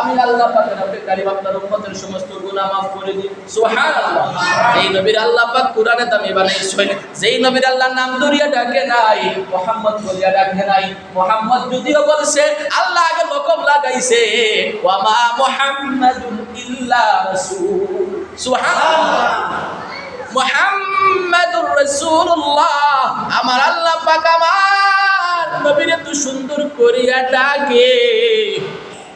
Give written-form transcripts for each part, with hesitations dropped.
আমি আল্লাহ পাকের রব্বে কারীম আপনার উম্মতের সমস্ত গুনাহ maaf করে দিই সুবহানাল্লাহ। যেই নবীর আল্লাহ পাক কুরআনে দামি বানাইছেন, যেই নবীর আল্লাহর নাম ধরিয়া ডাকে নাই, মুহাম্মদ বলিয়া ডাকে নাই। মুহাম্মদ যদিও বলছে, আল্লাহ আগে লকব লাগাইছে, ওয়া মা মুহাম্মাদুন ইল্লা রাসূল। সুবহানাল্লাহ। মুহাম্মাদুর রাসূলুল্লাহ। আমার আল্লাহ পাক আমার নবীরে তো সুন্দর করিয়া ডাকে,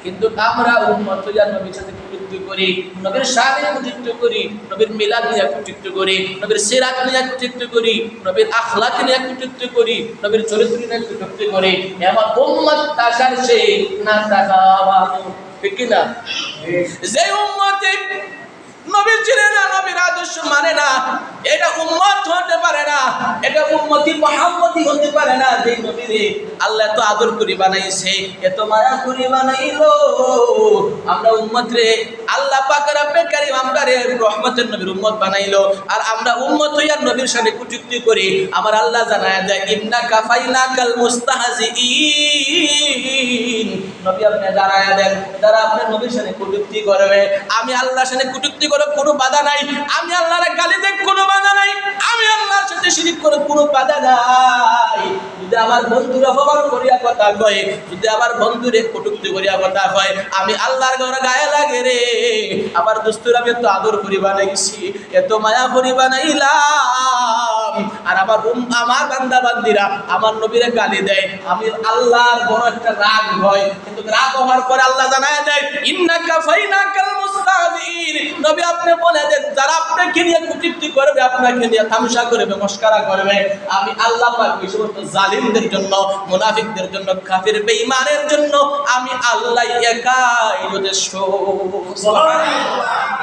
কিন্তু আমরা উম্মত হইয়া নবীর সাথে কটূক্তি করি, নবীর শানে কটূক্তি করি, নবীর মিলাদ নিয়ে কটূক্তি করি, নবীর সিরাত নিয়ে কটূক্তি করি, নবীর আখলাক নিয়ে কটূক্তি করি, নবীর চরিত্র নিয়ে কটূক্তি করি। এমন উম্মত তাকার সে না তাকাওয়া, ঠিক কি না? যে উম্মতে নবীর চিনে না, নবীর আদর্শ মানে না, এটা উম্মত হতে পারে না, এটা উম্মতি মুহাম্মদি হতে পারে না। যে নবীরে আল্লাহ এত আদর করে বানাইছে, এত মায়া করে বানাইলো, আমরা উম্মত রে আল্লাহ পাক রব্বে কারীম আমরারে রহমতের নবীর উম্মত বানাইলো, আর আমরা উম্মত হইয়া নবীর সাথে কটূক্তি করি। আমার আল্লাহ জানায় দেয়, ইন্নাকা ফাইনাকাল মুস্তাহজিইন। নবী আপনি জানায় দেন, যারা আপনি নবীর সাথে কটূক্তি করবে, আমি আল্লাহর সাথে কটূক্তি করে কোনো বাধা নাই, আমি আল্লাহর গালি দেখ কোনো বাধা নাই, আমি আল্লাহর সাথে শিরিক করে কোনো বাধা নাই। যদি আমার বন্ধুরা অপমান করিয়া কথা কয়, যদি আমার বন্ধুরে কটূক্তি করিয়া কথা কয়, আমি আল্লাহর ঘরে গায়ে লাগে রে। আমার দোস্তুর আমি এত আদর করি বানাইছি, এত মায়া করি বানাইলাম, আর আমার বান্দা বান্দিরা আমার নবীরে গালি দেয়, আমি আল্লাহর বড় একটা রাগ হয়। কিন্তু রাগ হওয়ার পরে আল্লাহ জানায় দেয়, ইন্নাকা ফাইনাকাল মুস্তাহজিইন। নবী আপনি বলে দেন, যারা আপনাকে নিয়ে কটূক্তি করবে, আপনাকে নিয়ে তামাশা করবে, মস্করা করবে, আমি আল্লাহ পাক ওই সমস্ত জালিমদের জন্য, মুনাফিকদের জন্য, কাফির বেঈমানের জন্য আমি আল্লাহ একাই যথেষ্ট। সুবহানাল্লাহ।